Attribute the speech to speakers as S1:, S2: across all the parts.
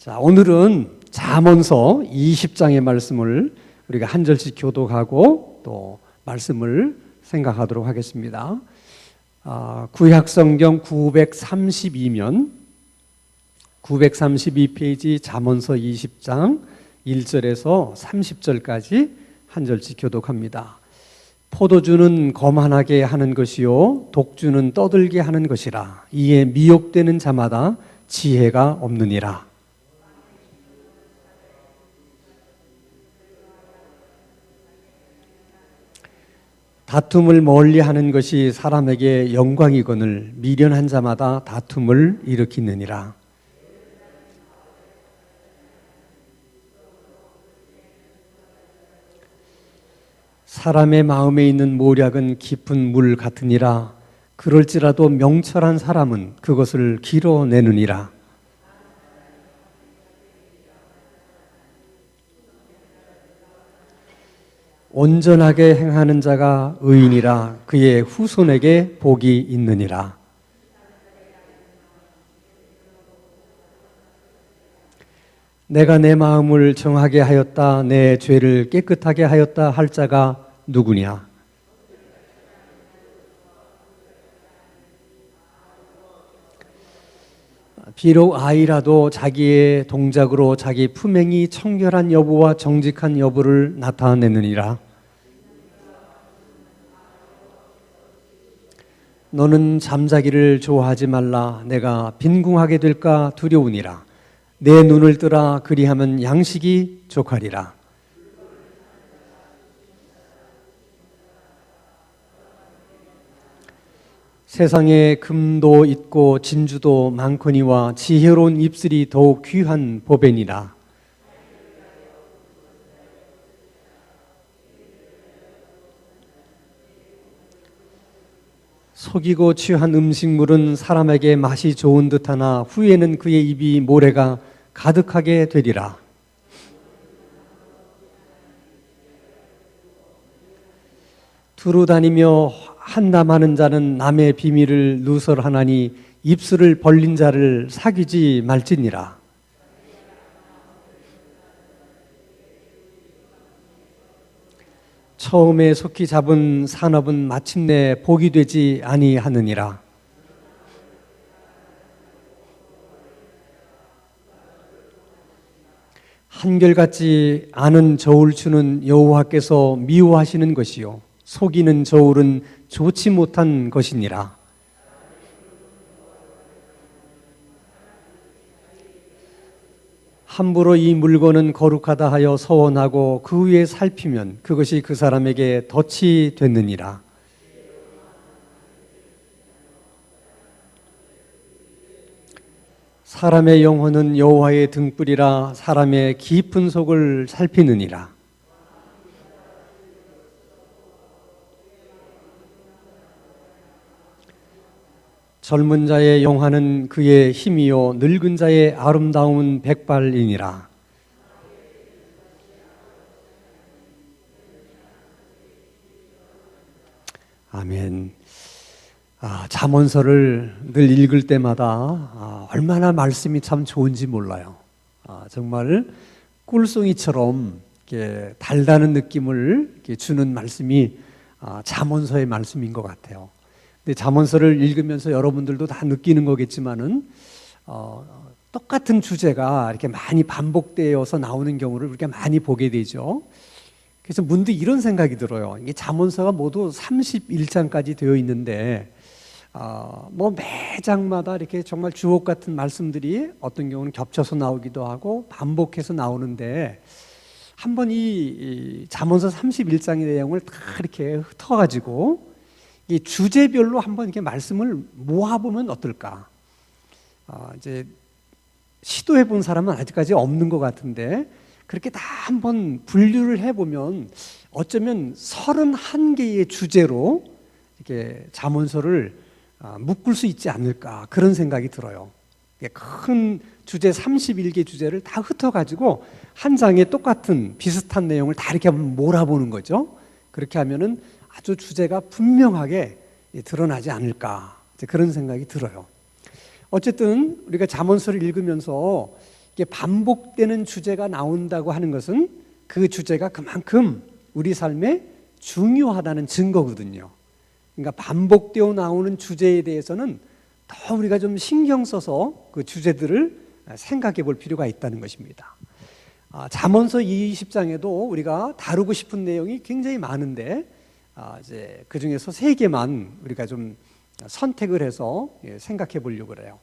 S1: 자, 오늘은 잠언서 20장의 말씀을 우리가 한 절씩 교독하고 또 말씀을 생각하도록 하겠습니다. 구약성경 932면 932페이지 잠언서 20장 1절에서 30절까지 한 절씩 교독합니다. 포도주는 거만하게 하는 것이요 독주는 떠들게 하는 것이라. 이에 미혹되는 자마다 지혜가 없느니라. 다툼을 멀리하는 것이 사람에게 영광이거늘 미련한 자마다 다툼을 일으키느니라. 사람의 마음에 있는 모략은 깊은 물 같으니라. 그럴지라도 명철한 사람은 그것을 길어내느니라. 온전하게 행하는 자가 의인이라. 그의 후손에게 복이 있느니라. 내가 내 마음을 정하게 하였다, 내 죄를 깨끗하게 하였다 할 자가 누구냐? 비록 아이라도 자기의 동작으로 자기 품행이 청결한 여부와 정직한 여부를 나타내느니라. 너는 잠자기를 좋아하지 말라. 내가 빈궁하게 될까 두려우니라. 내 눈을 뜨라. 그리하면 양식이 족하리라. 세상에 금도 있고 진주도 많거니와 지혜로운 입술이 더욱 귀한 보배니라. 속이고 취한 음식물은 사람에게 맛이 좋은 듯하나 후에는 그의 입이 모래가 가득하게 되리라. 두루 다니며 한담하는 자는 남의 비밀을 누설하나니 입술을 벌린 자를 사귀지 말지니라. 처음에 속히 잡은 산업은 마침내 복이 되지 아니하느니라. 한결같지 않은 저울추는 여호와께서 미워하시는 것이요 속이는 저울은 좋지 못한 것이니라. 함부로 이 물건은 거룩하다 하여 서원하고 그 위에 살피면 그것이 그 사람에게 덫이 됐느니라. 사람의 영혼은 여호와의 등불이라. 사람의 깊은 속을 살피느니라. 젊은 자의 영화는 그의 힘이요 늙은 자의 아름다움은 백발이니라. 아멘. 잠언서를 늘 읽을 때마다 얼마나 말씀이 참 좋은지 몰라요. 정말 꿀송이처럼 이렇게 달다는 느낌을 이렇게 주는 말씀이 잠언서의 말씀인 것 같아요. 근데 잠언서를 읽으면서 여러분들도 다 느끼는 거겠지만은 똑같은 주제가 이렇게 많이 반복되어서 나오는 경우를 우리가 많이 보게 되죠. 그래서 문득 이런 생각이 들어요. 이게 잠언서가 모두 31장까지 되어 있는데 매 장마다 이렇게 정말 주옥 같은 말씀들이 어떤 경우는 겹쳐서 나오기도 하고 반복해서 나오는데 한번 이 잠언서 31장의 내용을 다 이렇게 흩어가지고 이 주제별로 한번 이렇게 말씀을 모아보면 어떨까? 이제 시도해 본 사람은 아직까지 없는 것 같은데 그렇게 다 한번 분류를 해보면 어쩌면 31개의 주제로 이렇게 잠언서를 묶을 수 있지 않을까 그런 생각이 들어요. 큰 주제 31개 주제를 다 흩어가지고 한 장에 똑같은 비슷한 내용을 다 이렇게 한번 몰아보는 거죠. 그렇게 하면은 아주 주제가 분명하게 드러나지 않을까 그런 생각이 들어요. 어쨌든 우리가 잠언서를 읽으면서 이게 반복되는 주제가 나온다고 하는 것은 그 주제가 그만큼 우리 삶에 중요하다는 증거거든요. 그러니까 반복되어 나오는 주제에 대해서는 더 우리가 좀 신경 써서 그 주제들을 생각해 볼 필요가 있다는 것입니다. 잠언서 20장에도 우리가 다루고 싶은 내용이 굉장히 많은데 이제 그 중에서 3개만 우리가 좀 선택을 해서 생각해 보려고 그래요.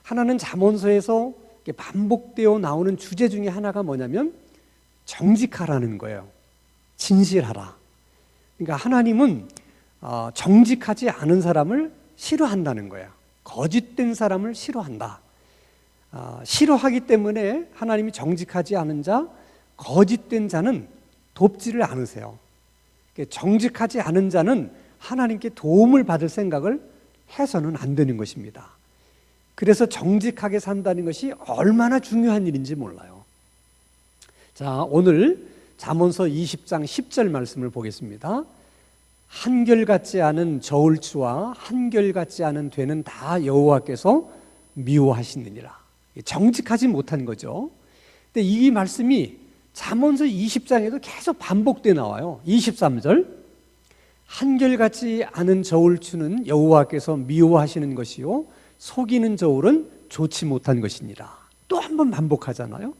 S1: 하나는 잠언서에서 반복되어 나오는 주제 중에 하나가 뭐냐면 정직하라는 거예요. 진실하라. 그러니까 하나님은 정직하지 않은 사람을 싫어한다는 거야. 거짓된 사람을 싫어한다. 싫어하기 때문에 하나님이 정직하지 않은 자, 거짓된 자는 돕지를 않으세요. 정직하지 않은 자는 하나님께 도움을 받을 생각을 해서는 안 되는 것입니다. 그래서 정직하게 산다는 것이 얼마나 중요한 일인지 몰라요. 자, 오늘 잠언서 20장 10절 말씀을 보겠습니다. 한결같지 않은 저울추와 한결같지 않은 되는 다 여호와께서 미워하시느니라. 정직하지 못한 거죠. 근데 이 말씀이 잠언서 20장에도 계속 반복돼 나와요. 23절 한결같지 않은 저울추는 여호와께서 미워하시는 것이요 속이는 저울은 좋지 못한 것이니라. 또 한 번 반복하잖아요.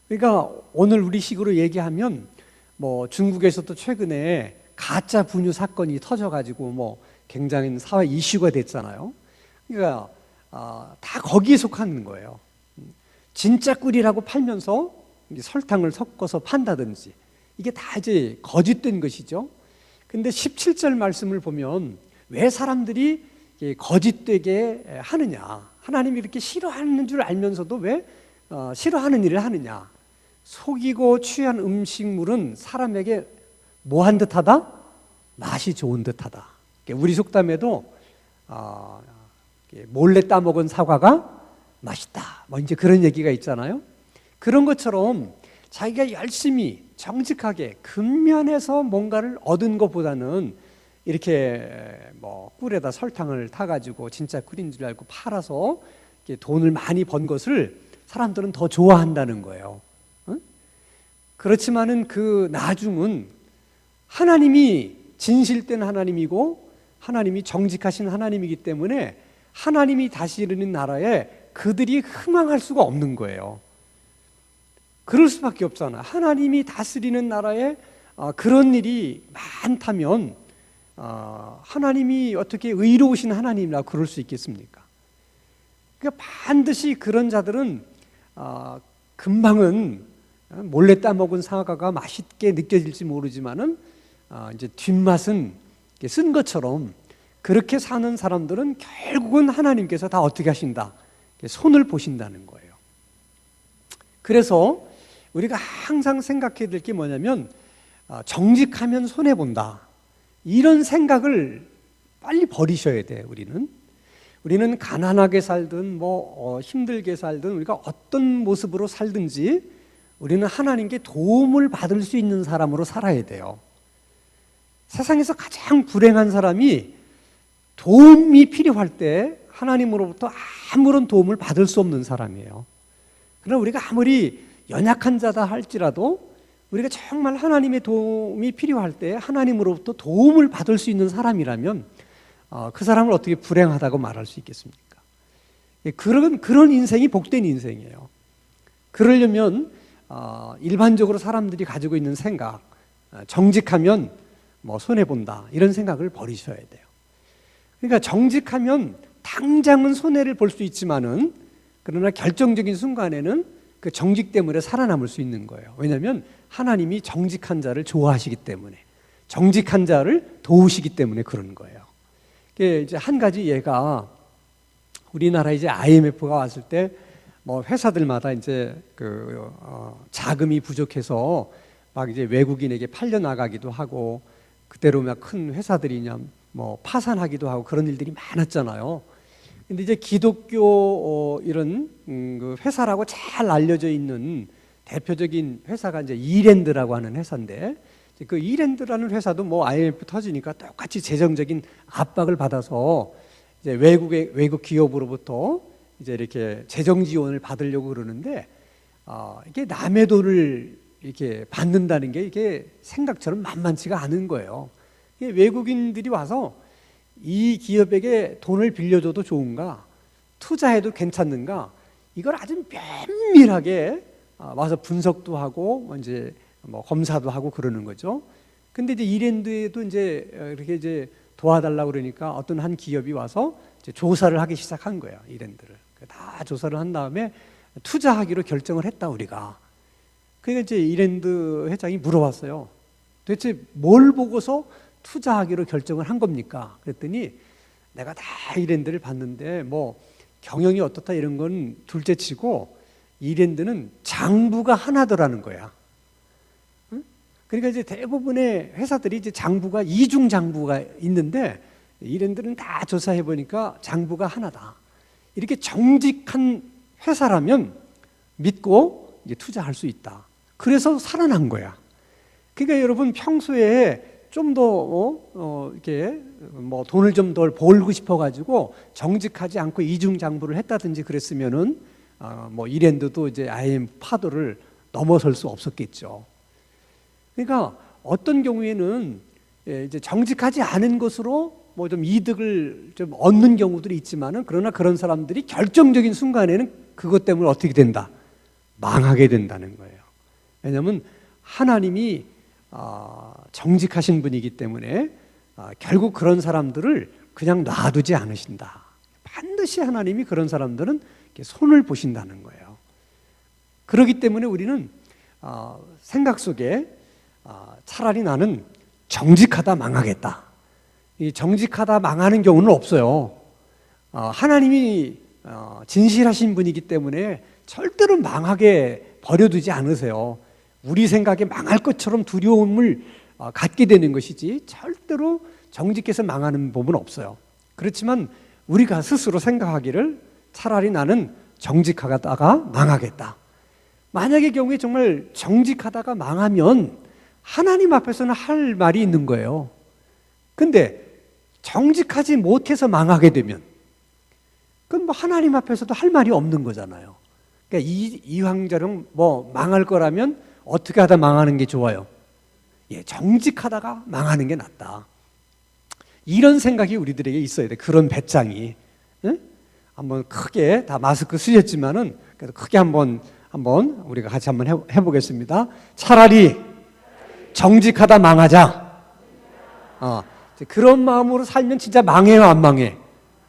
S1: 그러니까 오늘 우리식으로 얘기하면 뭐 중국에서도 최근에 가짜 분유 사건이 터져가지고 굉장히 사회 이슈가 됐잖아요. 그러니까 다 거기에 속하는 거예요. 진짜 꿀이라고 팔면서 설탕을 섞어서 판다든지 이게 다 이제 거짓된 것이죠. 근데 17절 말씀을 보면 왜 사람들이 거짓되게 하느냐, 하나님이 이렇게 싫어하는 줄 알면서도 왜 싫어하는 일을 하느냐. 속이고 취한 음식물은 사람에게 뭐한 듯하다? 맛이 좋은 듯하다. 우리 속담에도 몰래 따먹은 사과가 맛있다, 이제 그런 얘기가 있잖아요. 그런 것처럼 자기가 열심히 정직하게 근면해서 뭔가를 얻은 것보다는 이렇게 꿀에다 설탕을 타가지고 진짜 꿀인 줄 알고 팔아서 돈을 많이 번 것을 사람들은 더 좋아한다는 거예요. 그렇지만은 그 나중은 하나님이 진실된 하나님이고 하나님이 정직하신 하나님이기 때문에 하나님이 다스리는 나라에 그들이 흥망할 수가 없는 거예요. 그럴 수밖에 없잖아. 하나님이 다스리는 나라에 그런 일이 많다면 하나님이 어떻게 의로우신 하나님이라 그럴 수 있겠습니까? 그러니까 반드시 그런 자들은 금방은 몰래 따먹은 사과가 맛있게 느껴질지 모르지만은 이제 뒷맛은 쓴 것처럼 그렇게 사는 사람들은 결국은 하나님께서 다 어떻게 하신다? 손을 보신다는 거예요. 그래서 우리가 항상 생각해야 될 게 뭐냐면 정직하면 손해본다. 이런 생각을 빨리 버리셔야 돼요. 우리는 가난하게 살든 힘들게 살든 우리가 어떤 모습으로 살든지 우리는 하나님께 도움을 받을 수 있는 사람으로 살아야 돼요. 세상에서 가장 불행한 사람이 도움이 필요할 때 하나님으로부터 아무런 도움을 받을 수 없는 사람이에요. 그러나 우리가 아무리 연약한 자다 할지라도 우리가 정말 하나님의 도움이 필요할 때 하나님으로부터 도움을 받을 수 있는 사람이라면 그 사람을 어떻게 불행하다고 말할 수 있겠습니까? 그런 인생이 복된 인생이에요. 그러려면 일반적으로 사람들이 가지고 있는 생각, 정직하면 손해본다, 이런 생각을 버리셔야 돼요. 그러니까 정직하면 당장은 손해를 볼 수 있지만은 그러나 결정적인 순간에는 그 정직 때문에 살아남을 수 있는 거예요. 왜냐하면 하나님이 정직한 자를 좋아하시기 때문에, 정직한 자를 도우시기 때문에 그런 거예요. 이제 한 가지 예가, 우리나라 이제 IMF가 왔을 때 회사들마다 이제 자금이 부족해서 막 이제 외국인에게 팔려 나가기도 하고, 그대로 막 큰 회사들이 그냥 파산하기도 하고 그런 일들이 많았잖아요. 근데 이제 기독교 이런 그 회사라고 잘 알려져 있는 대표적인 회사가 이제 이랜드라고 하는 회사인데, 그 이랜드라는 회사도 IMF 터지니까 똑같이 재정적인 압박을 받아서 이제 외국 기업으로부터 이제 이렇게 재정 지원을 받으려고 그러는데, 이게 남의 돈을 이렇게 받는다는 게 이게 생각처럼 만만치가 않은 거예요. 외국인들이 와서 이 기업에게 돈을 빌려줘도 좋은가, 투자해도 괜찮는가, 이걸 아주 면밀하게 와서 분석도 하고 이제 검사도 하고 그러는 거죠. 근데 이제 이랜드에도 이제 이렇게 이제 도와달라고 그러니까 어떤 한 기업이 와서 이제 조사를 하기 시작한 거예요. 이랜드를 다 조사를 한 다음에 투자하기로 결정을 했다 우리가. 그러니까 이제 이랜드 회장이 물어봤어요. 도대체 뭘 보고서 투자하기로 결정을 한 겁니까? 그랬더니 내가 다 이랜드를 봤는데 뭐 경영이 어떻다 이런 건 둘째치고 이랜드는 장부가 하나더라는 거야. 응? 그러니까 이제 대부분의 회사들이 이제 장부가 이중 장부가 있는데 이랜드는 다 조사해 보니까 장부가 하나다. 이렇게 정직한 회사라면 믿고 이제 투자할 수 있다. 그래서 살아난 거야. 그러니까 여러분 평소에 좀 더 이렇게 뭐 돈을 좀 더 벌고 싶어가지고 정직하지 않고 이중 장부를 했다든지 그랬으면은 뭐 이랜드도 이제 IMF 파도를 넘어설 수 없었겠죠. 그러니까 어떤 경우에는 이제 정직하지 않은 것으로 뭐 좀 이득을 좀 얻는 경우들이 있지만은 그러나 그런 사람들이 결정적인 순간에는 그것 때문에 어떻게 된다? 망하게 된다는 거예요. 왜냐하면 하나님이 정직하신 분이기 때문에 결국 그런 사람들을 그냥 놔두지 않으신다. 반드시 하나님이 그런 사람들은 손을 보신다는 거예요. 그렇기 때문에 우리는 생각 속에 차라리 나는 정직하다 망하겠다. 이 정직하다 망하는 경우는 없어요. 하나님이 진실하신 분이기 때문에 절대로 망하게 버려두지 않으세요. 우리 생각에 망할 것처럼 두려움을 갖게 되는 것이지 절대로 정직해서 망하는 법은 없어요. 그렇지만 우리가 스스로 생각하기를 차라리 나는 정직하다가 망하겠다. 만약의 경우에 정말 정직하다가 망하면 하나님 앞에서는 할 말이 있는 거예요. 근데 정직하지 못해서 망하게 되면 그건 뭐 하나님 앞에서도 할 말이 없는 거잖아요. 그러니까 이왕저랑 뭐 망할 거라면 어떻게 하다 망하는 게 좋아요? 정직하다가 망하는 게 낫다. 이런 생각이 우리들에게 있어야 돼. 그런 배짱이. 응? 한번 크게 다 마스크 쓰셨지만은 그래도 크게 한번 우리가 같이 한번 해보겠습니다. 차라리 정직하다 망하자. 그런 마음으로 살면 진짜 망해요, 안 망해?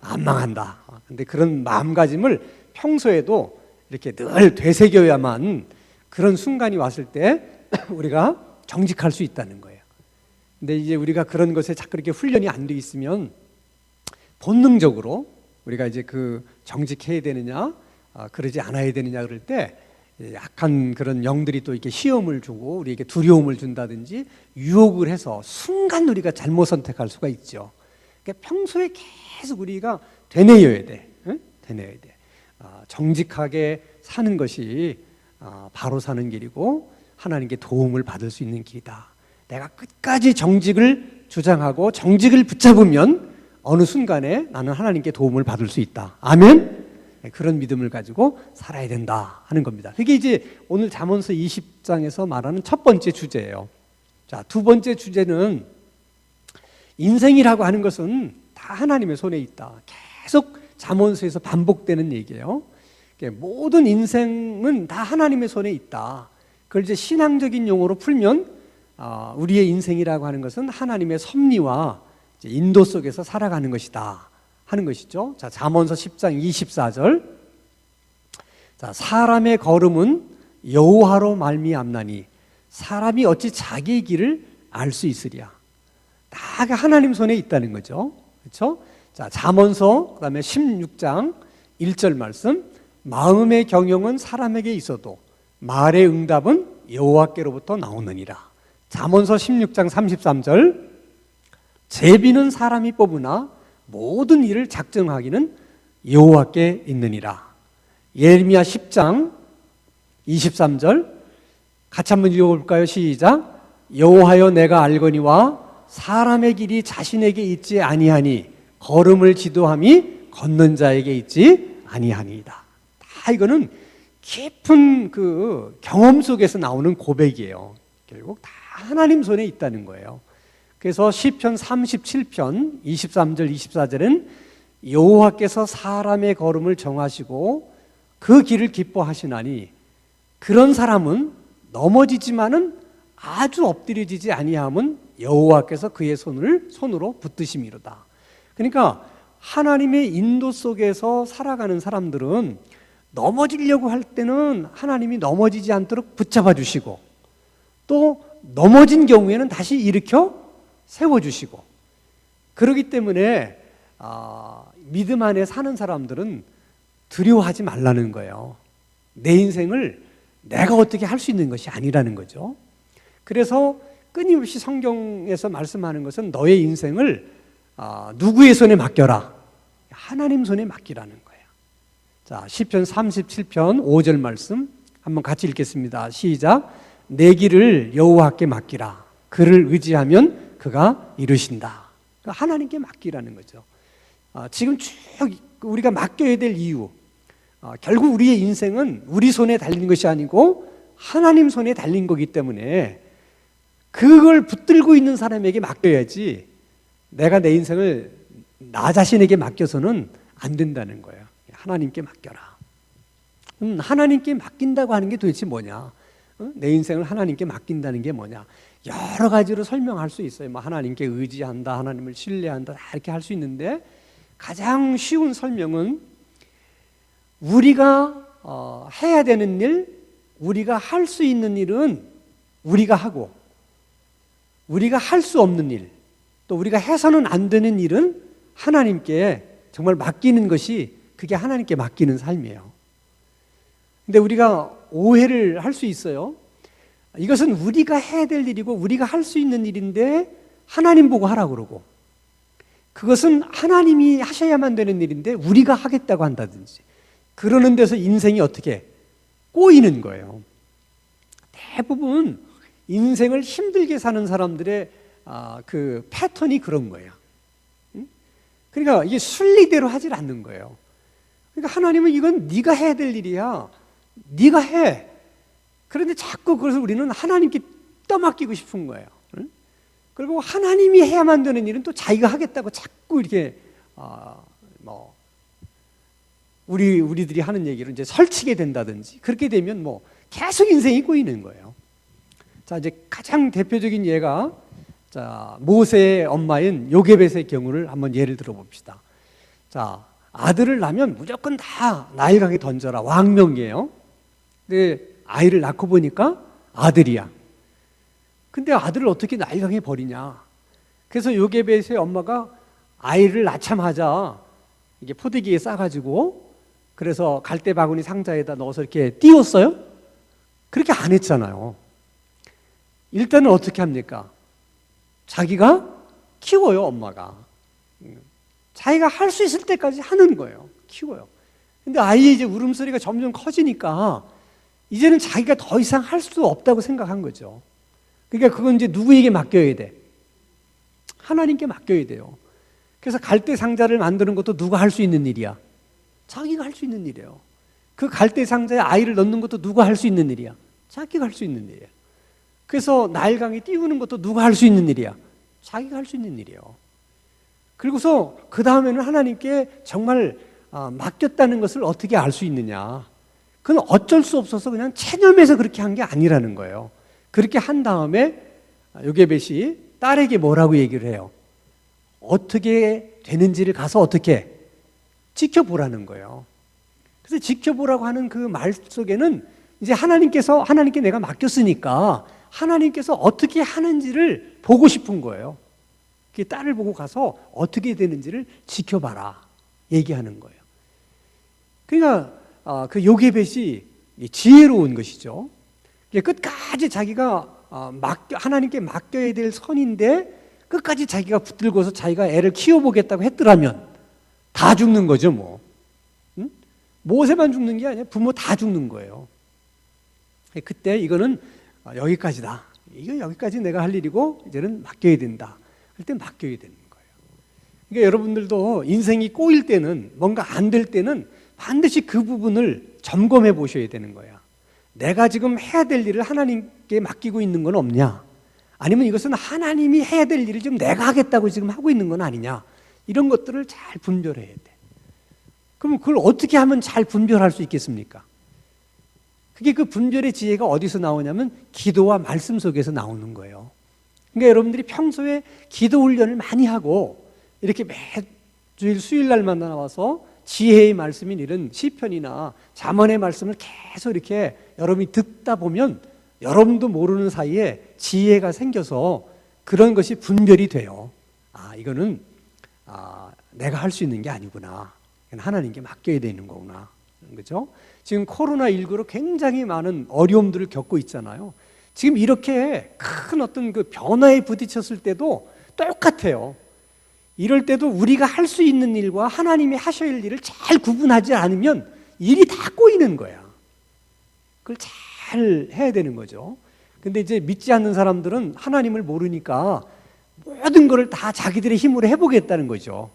S1: 안 망한다. 근데 그런 마음가짐을 평소에도 이렇게 늘 되새겨야만 그런 순간이 왔을 때 우리가 정직할 수 있다는 거예요. 근데 이제 우리가 그런 것에 자꾸 이렇게 훈련이 안 돼 있으면 본능적으로 우리가 이제 그 정직해야 되느냐, 그러지 않아야 되느냐 그럴 때 약한 그런 영들이 또 이렇게 시험을 주고 우리에게 두려움을 준다든지 유혹을 해서 순간 우리가 잘못 선택할 수가 있죠. 그러니까 평소에 계속 우리가 되뇌어야 돼. 응? 되뇌어야 돼. 정직하게 사는 것이 바로 사는 길이고 하나님께 도움을 받을 수 있는 길이다. 내가 끝까지 정직을 주장하고 정직을 붙잡으면 어느 순간에 나는 하나님께 도움을 받을 수 있다. 아멘? 그런 믿음을 가지고 살아야 된다 하는 겁니다. 그게 이제 오늘 잠언서 20장에서 말하는 첫 번째 주제예요. 자, 두 번째 주제는 인생이라고 하는 것은 다 하나님의 손에 있다. 계속 잠언서에서 반복되는 얘기예요. 모든 인생은 다 하나님의 손에 있다. 그걸 이제 신앙적인 용어로 풀면 우리의 인생이라고 하는 것은 하나님의 섭리와 인도 속에서 살아가는 것이다 하는 것이죠. 자, 잠언서 10장 24절. 자, 사람의 걸음은 여호와로 말미암나니 사람이 어찌 자기의 길을 알 수 있으랴. 다 하나님 손에 있다는 거죠. 그렇죠? 자, 잠언서 그다음에 16장 1절 말씀. 마음의 경영은 사람에게 있어도 말의 응답은 여호와께로부터 나오느니라. 잠언서 16장 33절. 제비는 사람이 뽑으나 모든 일을 작정하기는 여호와께 있느니라. 예레미야 10장 23절. 같이 한번 읽어볼까요? 시작. 여호와여 내가 알거니와 사람의 길이 자신에게 있지 아니하니 걸음을 지도함이 걷는 자에게 있지 아니하니이다. 다 이거는 깊은 그 경험 속에서 나오는 고백이에요. 결국 다 하나님 손에 있다는 거예요. 그래서 시편 37편 23절 24절은 여호와께서 사람의 걸음을 정하시고 그 길을 기뻐하시나니 그런 사람은 넘어지지만은 아주 엎드려지지 아니함은 여호와께서 그의 손으로 붙드심이로다. 그러니까 하나님의 인도 속에서 살아가는 사람들은 넘어지려고 할 때는 하나님이 넘어지지 않도록 붙잡아 주시고, 또 넘어진 경우에는 다시 일으켜 세워주시고, 그렇기 때문에 믿음 안에 사는 사람들은 두려워하지 말라는 거예요. 내 인생을 내가 어떻게 할 수 있는 것이 아니라는 거죠. 그래서 끊임없이 성경에서 말씀하는 것은 너의 인생을 누구의 손에 맡겨라? 하나님 손에 맡기라는 거예요. 자, 시편 37편 5절 말씀 한번 같이 읽겠습니다. 시작. 내 길을 여호와께 맡기라. 그를 의지하면 그가 이루신다. 하나님께 맡기라는 거죠. 지금 쭉 우리가 맡겨야 될 이유, 결국 우리의 인생은 우리 손에 달린 것이 아니고 하나님 손에 달린 거기 때문에 그걸 붙들고 있는 사람에게 맡겨야지, 내가 내 인생을 나 자신에게 맡겨서는 안 된다는 거예요. 하나님께 맡겨라. 하나님께 맡긴다고 하는 게 도대체 뭐냐? 내 인생을 하나님께 맡긴다는 게 뭐냐? 여러 가지로 설명할 수 있어요. 뭐 하나님께 의지한다, 하나님을 신뢰한다, 이렇게 할 수 있는데, 가장 쉬운 설명은 우리가 해야 되는 일, 우리가 할 수 있는 일은 우리가 하고, 우리가 할 수 없는 일, 또 우리가 해서는 안 되는 일은 하나님께 정말 맡기는 것이, 그게 하나님께 맡기는 삶이에요. 근데 우리가 오해를 할 수 있어요. 이것은 우리가 해야 될 일이고 우리가 할 수 있는 일인데 하나님 보고 하라고 그러고, 그것은 하나님이 하셔야만 되는 일인데 우리가 하겠다고 한다든지, 그러는 데서 인생이 어떻게 꼬이는 거예요. 대부분 인생을 힘들게 사는 사람들의 그 패턴이 그런 거예요. 그러니까 이게 순리대로 하질 않는 거예요. 그러니까 하나님은 이건 네가 해야 될 일이야, 네가 해. 그런데 자꾸 그것을 우리는 하나님께 떠맡기고 싶은 거예요. 그리고 하나님이 해야만 되는 일은 또 자기가 하겠다고 자꾸 이렇게 우리들이 하는 얘기를 이제 설치게 된다든지, 그렇게 되면 뭐 계속 인생이 꼬이는 거예요. 자, 이제 가장 대표적인 예가, 자, 모세의 엄마인 요게벳의 경우를 한번 예를 들어봅시다. 자, 아들을 낳으면 무조건 다 나일강에 던져라, 왕명이에요. 근데 아이를 낳고 보니까 아들이야. 근데 아들을 어떻게 나일강에 버리냐? 그래서 요게벳의 엄마가 아이를 낳자마자 이게 포대기에 싸가지고, 그래서 갈대 바구니 상자에다 넣어서 이렇게 띄웠어요? 그렇게 안 했잖아요. 일단은 어떻게 합니까? 자기가 키워요, 엄마가. 자기가 할 수 있을 때까지 하는 거예요. 키워요. 근데 아이의 이제 울음소리가 점점 커지니까 이제는 자기가 더 이상 할 수 없다고 생각한 거죠. 그러니까 그건 이제 누구에게 맡겨야 돼? 하나님께 맡겨야 돼요. 그래서 갈대 상자를 만드는 것도 누가 할 수 있는 일이야? 자기가 할 수 있는 일이에요. 그 갈대 상자에 아이를 넣는 것도 누가 할 수 있는 일이야? 자기가 할 수 있는 일이에요. 그래서 나일강에 띄우는 것도 누가 할 수 있는 일이야? 자기가 할 수 있는 일이에요. 그리고서 그 다음에는 하나님께 정말 맡겼다는 것을 어떻게 알 수 있느냐? 그건 어쩔 수 없어서 그냥 체념해서 그렇게 한 게 아니라는 거예요. 그렇게 한 다음에 요게벳이 딸에게 뭐라고 얘기를 해요? 어떻게 되는지를 가서 어떻게 지켜보라는 거예요. 그래서 지켜보라고 하는 그 말 속에는 이제 하나님께 내가 맡겼으니까 하나님께서 어떻게 하는지를 보고 싶은 거예요. 그 딸을 보고 가서 어떻게 되는지를 지켜봐라 얘기하는 거예요. 그러니까 그 요게벳이 지혜로운 것이죠. 끝까지 자기가 하나님께 맡겨야 될 선인데 끝까지 자기가 붙들고서 자기가 애를 키워보겠다고 했더라면 다 죽는 거죠, 뭐. 응? 모세만 죽는 게 아니라 부모 다 죽는 거예요. 그때 이거는 여기까지다. 이거 여기까지 내가 할 일이고 이제는 맡겨야 된다. 할 때 맡겨야 되는 거예요. 그러니까 여러분들도 인생이 꼬일 때는, 뭔가 안 될 때는 반드시 그 부분을 점검해 보셔야 되는 거야. 내가 지금 해야 될 일을 하나님께 맡기고 있는 건 없냐? 아니면 이것은 하나님이 해야 될 일을 지금 내가 하겠다고 지금 하고 있는 건 아니냐? 이런 것들을 잘 분별해야 돼. 그럼 그걸 어떻게 하면 잘 분별할 수 있겠습니까? 그게 그 분별의 지혜가 어디서 나오냐면 기도와 말씀 속에서 나오는 거예요. 그러니까 여러분들이 평소에 기도 훈련을 많이 하고 이렇게 매주일 수요일날마다 나와서 지혜의 말씀인 이런 시편이나 잠언의 말씀을 계속 이렇게 여러분이 듣다 보면 여러분도 모르는 사이에 지혜가 생겨서 그런 것이 분별이 돼요. 이거는 내가 할 수 있는 게 아니구나. 하나님께 맡겨야 되는 거구나. 그렇죠? 지금 코로나19로 굉장히 많은 어려움들을 겪고 있잖아요. 지금 이렇게 큰 어떤 그 변화에 부딪혔을 때도 똑같아요. 이럴 때도 우리가 할 수 있는 일과 하나님이 하셔야 할 일을 잘 구분하지 않으면 일이 다 꼬이는 거야. 그걸 잘 해야 되는 거죠. 근데 이제 믿지 않는 사람들은 하나님을 모르니까 모든 것을 다 자기들의 힘으로 해보겠다는 거죠.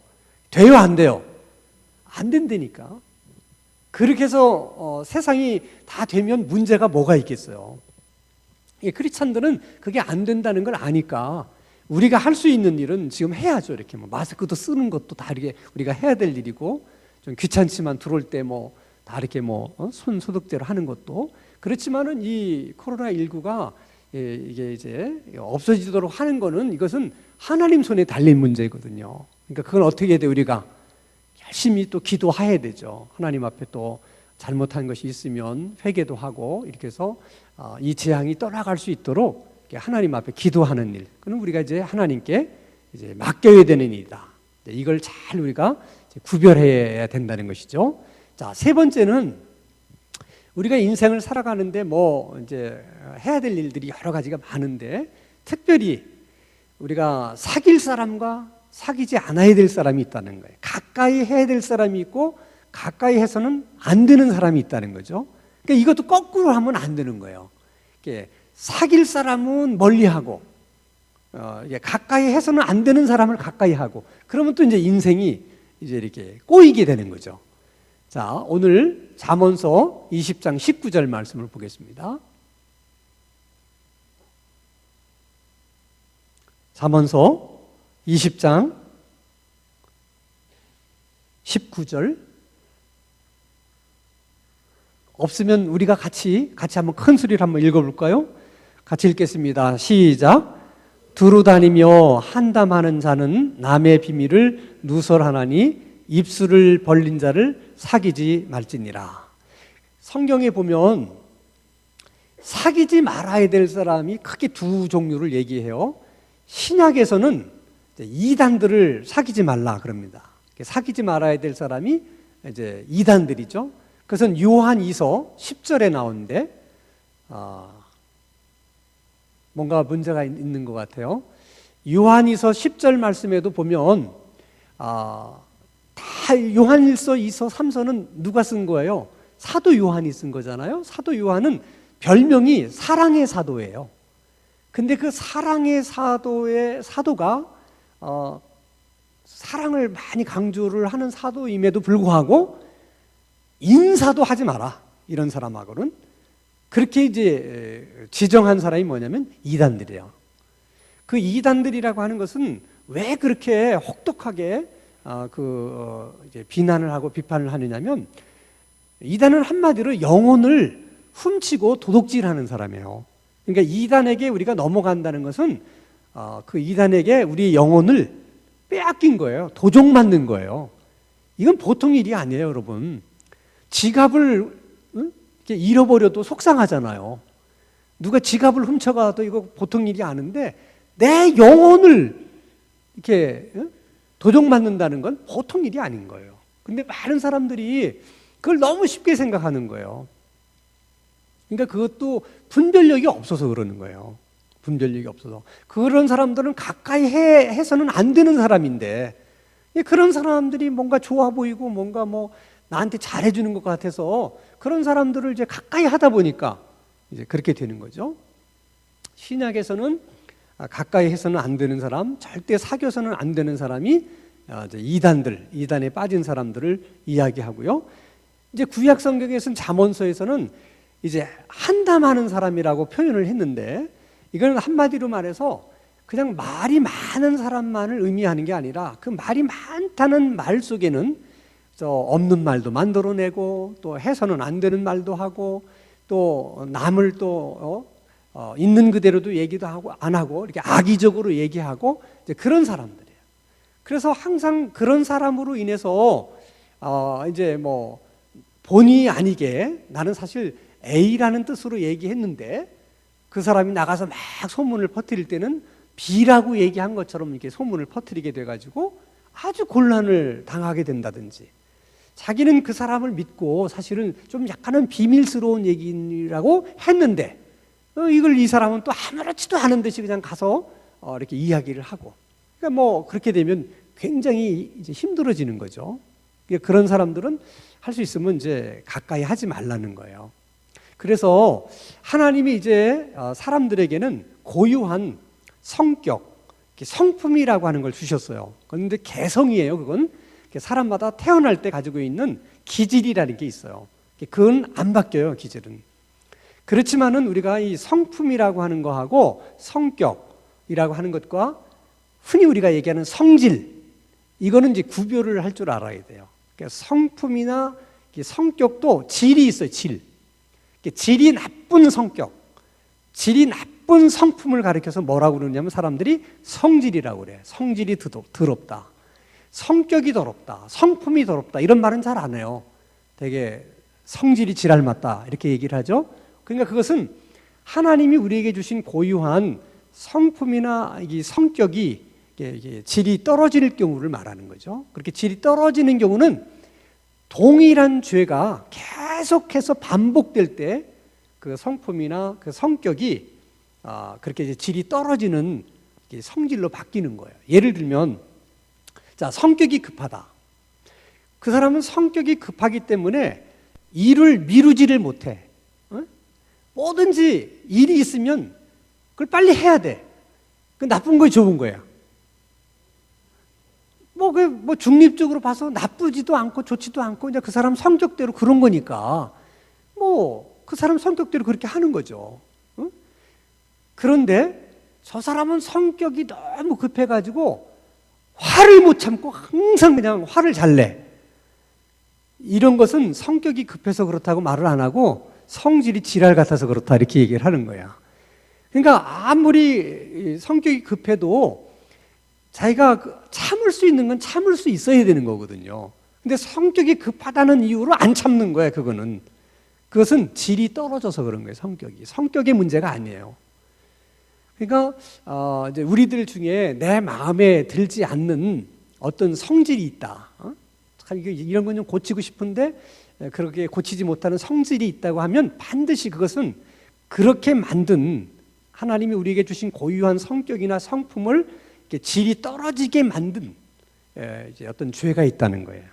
S1: 돼요, 안 돼요? 안 된다니까. 그렇게 해서 세상이 다 되면 문제가 뭐가 있겠어요. 크리스찬들은 그게 안 된다는 걸 아니까 우리가 할 수 있는 일은 지금 해야죠. 이렇게 뭐 마스크도 쓰는 것도 다 이렇게 우리가 해야 될 일이고, 좀 귀찮지만 들어올 때 뭐 다 이렇게 손 소독제로 하는 것도 그렇지만은 이 코로나19가 이게 이제 없어지도록 하는 거는 이것은 하나님 손에 달린 문제거든요. 그러니까 그건 어떻게 해야 돼? 우리가 열심히 또 기도해야 되죠. 하나님 앞에 또 잘못한 것이 있으면 회개도 하고 이렇게 해서 이 재앙이 떠나갈 수 있도록 하나님 앞에 기도하는 일, 그는 우리가 이제 하나님께 이제 맡겨야 되는 일이다. 이걸 잘 우리가 구별해야 된다는 것이죠. 자, 세 번째는 우리가 인생을 살아가는데 이제 해야 될 일들이 여러 가지가 많은데 특별히 우리가 사귈 사람과 사귀지 않아야 될 사람이 있다는 거예요. 가까이 해야 될 사람이 있고 가까이 해서는 안 되는 사람이 있다는 거죠. 그러니까 이것도 거꾸로 하면 안 되는 거예요. 사귈 사람은 멀리하고 가까이 해서는 안 되는 사람을 가까이 하고 그러면 또 이제 인생이 이제 이렇게 꼬이게 되는 거죠. 자, 오늘 잠언서 20장 19절 말씀을 보겠습니다. 잠언서 20장 19절 없으면 우리가 같이 한번 큰 소리를 한번 읽어볼까요? 같이 읽겠습니다. 시작. 두루 다니며 한담하는 자는 남의 비밀을 누설하나니 입술을 벌린 자를 사귀지 말지니라. 성경에 보면 사귀지 말아야 될 사람이 크게 두 종류를 얘기해요. 신약에서는 이단들을 사귀지 말라 그럽니다. 사귀지 말아야 될 사람이 이제 이단들이죠. 그것은 요한이서 10절에 나오는데 뭔가 문제가 있는 것 같아요. 요한이서 10절 말씀에도 보면 다 요한일서, 2서, 3서는 누가 쓴 거예요? 사도 요한이 쓴 거잖아요. 사도 요한은 별명이 사랑의 사도예요. 근데 그 사랑의 사도가 사랑을 많이 강조를 하는 사도임에도 불구하고 인사도 하지 마라, 이런 사람하고는. 그렇게 이제 지정한 사람이 뭐냐면 이단들이에요. 그 이단들이라고 하는 것은 왜 그렇게 혹독하게 이제 비난을 하고 비판을 하느냐면, 이단은 한마디로 영혼을 훔치고 도둑질하는 사람이에요. 그러니까 이단에게 우리가 넘어간다는 것은 그 이단에게 우리 영혼을 빼앗긴 거예요. 도둑맞는 거예요. 이건 보통 일이 아니에요, 여러분. 지갑을 이렇게 잃어버려도 속상하잖아요. 누가 지갑을 훔쳐가도 이거 보통 일이 아닌데 내 영혼을 이렇게 도둑맞는다는 건 보통 일이 아닌 거예요. 근데 많은 사람들이 그걸 너무 쉽게 생각하는 거예요. 그러니까 그것도 분별력이 없어서 그러는 거예요. 분별력이 없어서. 그런 사람들은 가까이 해서는 안 되는 사람인데, 그런 사람들이 뭔가 좋아 보이고 뭔가 나한테 잘해주는 것 같아서 그런 사람들을 이제 가까이 하다 보니까 이제 그렇게 되는 거죠. 신약에서는 가까이 해서는 안 되는 사람, 절대 사귀어서는 안 되는 사람이 이제 이단에 빠진 사람들을 이야기하고요. 이제 구약 성경에서는 잠언서에서는 이제 한담하는 사람이라고 표현을 했는데, 이건 한마디로 말해서 그냥 말이 많은 사람만을 의미하는 게 아니라 그 말이 많다는 말 속에는 없는 말도 만들어내고 또 해서는 안 되는 말도 하고 또 남을 또 있는 그대로도 얘기도 하고 안 하고 이렇게 악의적으로 얘기하고 이제 그런 사람들이에요. 그래서 항상 그런 사람으로 인해서 이제 뭐 본의 아니게 나는 사실 A라는 뜻으로 얘기했는데 그 사람이 나가서 막 소문을 퍼뜨릴 때는 B라고 얘기한 것처럼 이렇게 소문을 퍼뜨리게 돼가지고 아주 곤란을 당하게 된다든지, 자기는 그 사람을 믿고 사실은 좀 약간은 비밀스러운 얘기라고 했는데 이걸 이 사람은 또 아무렇지도 않은 듯이 그냥 가서 이렇게 이야기를 하고, 그러니까 뭐 그렇게 되면 굉장히 이제 힘들어지는 거죠. 그런 사람들은 할 수 있으면 이제 가까이 하지 말라는 거예요. 그래서 하나님이 이제 사람들에게는 고유한 성격, 성품이라고 하는 걸 주셨어요. 그런데 개성이에요. 그건 사람마다 태어날 때 가지고 있는 기질이라는 게 있어요. 그건 안 바뀌어요, 기질은. 그렇지만은 우리가 이 성품이라고 하는 거하고 성격이라고 하는 것과 흔히 우리가 얘기하는 성질, 이거는 이제 구별을 할 줄 알아야 돼요. 그러니까 성품이나 성격도 질이 있어요, 질. 질이 나쁜 성격, 질이 나쁜 성품을 가리켜서 뭐라고 그러냐면 사람들이 성질이라고 그래요. 성질이 더럽다, 성격이 더럽다, 성품이 더럽다, 이런 말은 잘 안 해요. 되게 성질이 지랄 맞다 이렇게 얘기를 하죠. 그러니까 그것은 하나님이 우리에게 주신 고유한 성품이나 이 성격이 질이 떨어질 경우를 말하는 거죠. 그렇게 질이 떨어지는 경우는 동일한 죄가 계속해서 반복될 때 그 성품이나 그 성격이 그렇게 이제 질이 떨어지는 성질로 바뀌는 거예요. 예를 들면, 자, 성격이 급하다. 그 사람은 성격이 급하기 때문에 일을 미루지를 못해. 뭐든지 일이 있으면 그걸 빨리 해야 돼. 그 나쁜 거야, 좋은 거야? 뭐 중립적으로 봐서 나쁘지도 않고 좋지도 않고 이제 그 사람 성격대로 그런 거니까 뭐 그 사람 성격대로 그렇게 하는 거죠. 그런데 저 사람은 성격이 너무 급해가지고 화를 못 참고 항상 그냥 화를 잘 내. 이런 것은 성격이 급해서 그렇다고 말을 안 하고 성질이 지랄 같아서 그렇다 이렇게 얘기를 하는 거야. 그러니까 아무리 성격이 급해도 자기가 참을 수 있는 건 참을 수 있어야 되는 거거든요. 근데 성격이 급하다는 이유로 안 참는 거야, 그거는. 그것은 질이 떨어져서 그런 거예요, 성격이. 성격의 문제가 아니에요. 그러니까 이제 우리들 중에 내 마음에 들지 않는 어떤 성질이 있다. 이런 건 좀 고치고 싶은데 그렇게 고치지 못하는 성질이 있다고 하면 반드시 그것은 그렇게 만든 하나님이 우리에게 주신 고유한 성격이나 성품을 질이 떨어지게 만든 이제 어떤 죄가 있다는 거예요.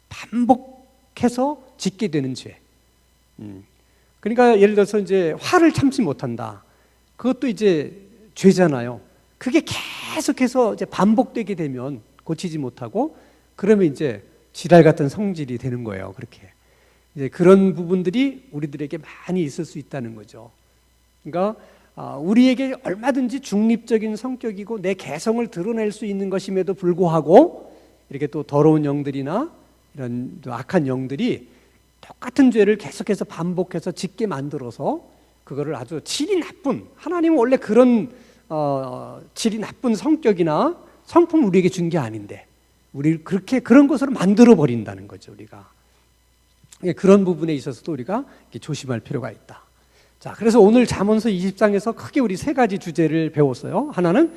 S1: 반복해서 짓게 되는 죄. 그러니까 예를 들어서 이제 화를 참지 못한다. 그것도 이제 죄잖아요. 그게 계속해서 이제 반복되게 되면 고치지 못하고 그러면 이제 지랄 같은 성질이 되는 거예요. 그렇게 이제 그런 부분들이 우리들에게 많이 있을 수 있다는 거죠. 그러니까 우리에게 얼마든지 중립적인 성격이고 내 개성을 드러낼 수 있는 것임에도 불구하고 이렇게 또 더러운 영들이나 이런 악한 영들이 똑같은 죄를 계속해서 반복해서 짓게 만들어서 그거를 아주 질이 나쁜, 하나님은 원래 그런 질이 나쁜 성격이나 성품 우리에게 준 게 아닌데 우리 그렇게 그런 것으로 만들어 버린다는 거죠. 우리가 그런 부분에 있어서도 우리가 조심할 필요가 있다. 자, 그래서 오늘 잠언서 20장에서 크게 우리 세 가지 주제를 배웠어요. 하나는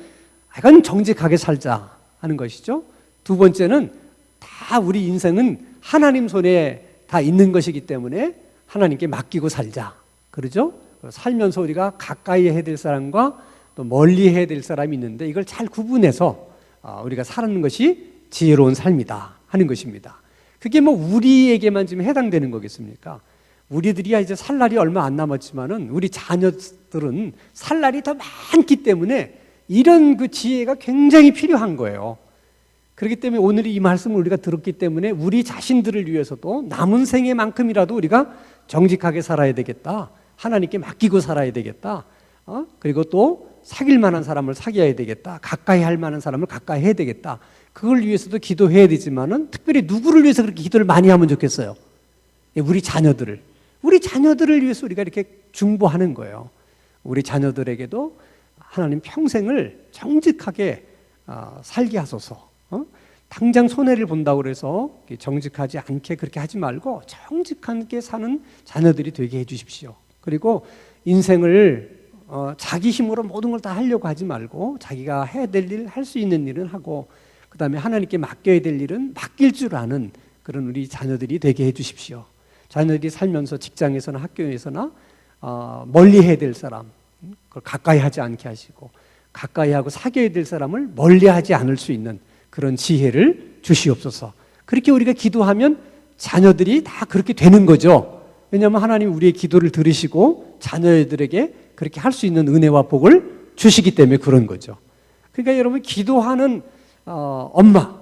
S1: 약간 정직하게 살자 하는 것이죠. 두 번째는 다 우리 인생은 하나님 손에 다 있는 것이기 때문에 하나님께 맡기고 살자. 그러죠? 살면서 우리가 가까이 해야 될 사람과 또 멀리 해야 될 사람이 있는데 이걸 잘 구분해서 우리가 사는 것이 지혜로운 삶이다 하는 것입니다. 그게 뭐 우리에게만 지금 해당되는 거겠습니까? 우리들이야 이제 살 날이 얼마 안 남았지만은 우리 자녀들은 살 날이 더 많기 때문에 이런 그 지혜가 굉장히 필요한 거예요. 그렇기 때문에 오늘 이 말씀을 우리가 들었기 때문에 우리 자신들을 위해서도 남은 생애만큼이라도 우리가 정직하게 살아야 되겠다. 하나님께 맡기고 살아야 되겠다. 그리고 또 사귈 만한 사람을 사귀어야 되겠다. 가까이 할 만한 사람을 가까이 해야 되겠다. 그걸 위해서도 기도해야 되지만은 특별히 누구를 위해서 그렇게 기도를 많이 하면 좋겠어요? 우리 자녀들을 위해서 우리가 이렇게 중보하는 거예요. 우리 자녀들에게도 하나님 평생을 정직하게 살게 하소서. 당장 손해를 본다고 그래서 정직하지 않게 그렇게 하지 말고 정직하게 사는 자녀들이 되게 해 주십시오. 그리고 인생을 자기 힘으로 모든 걸 다 하려고 하지 말고 자기가 해야 될 일, 할 수 있는 일은 하고 그 다음에 하나님께 맡겨야 될 일은 맡길 줄 아는 그런 우리 자녀들이 되게 해 주십시오. 자녀들이 살면서 직장에서나 학교에서나 멀리 해야 될 사람, 그걸 가까이 하지 않게 하시고 가까이 하고 사귀어야 될 사람을 멀리 하지 않을 수 있는 그런 지혜를 주시옵소서. 그렇게 우리가 기도하면 자녀들이 다 그렇게 되는 거죠. 왜냐하면 하나님 우리의 기도를 들으시고 자녀들에게 그렇게 할 수 있는 은혜와 복을 주시기 때문에 그런 거죠. 그러니까 여러분 기도하는 엄마,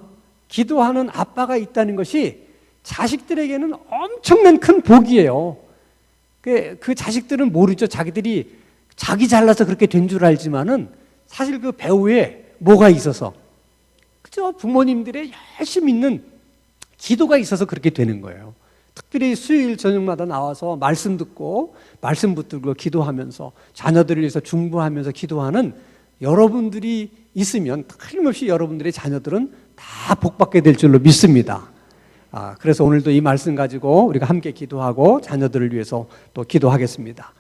S1: 기도하는 아빠가 있다는 것이 자식들에게는 엄청난 큰 복이에요. 그 자식들은 모르죠. 자기들이 자기 잘나서 그렇게 된 줄 알지만은 사실 그 배후에 뭐가 있어서 그죠? 부모님들의 열심히 있는 기도가 있어서 그렇게 되는 거예요. 특별히 수요일 저녁마다 나와서 말씀 듣고 말씀 붙들고 기도하면서 자녀들을 위해서 중보하면서 기도하는 여러분들이 있으면 틀림없이 여러분들의 자녀들은 다 복받게 될 줄로 믿습니다. 그래서 오늘도 이 말씀 가지고 우리가 함께 기도하고 자녀들을 위해서 또 기도하겠습니다.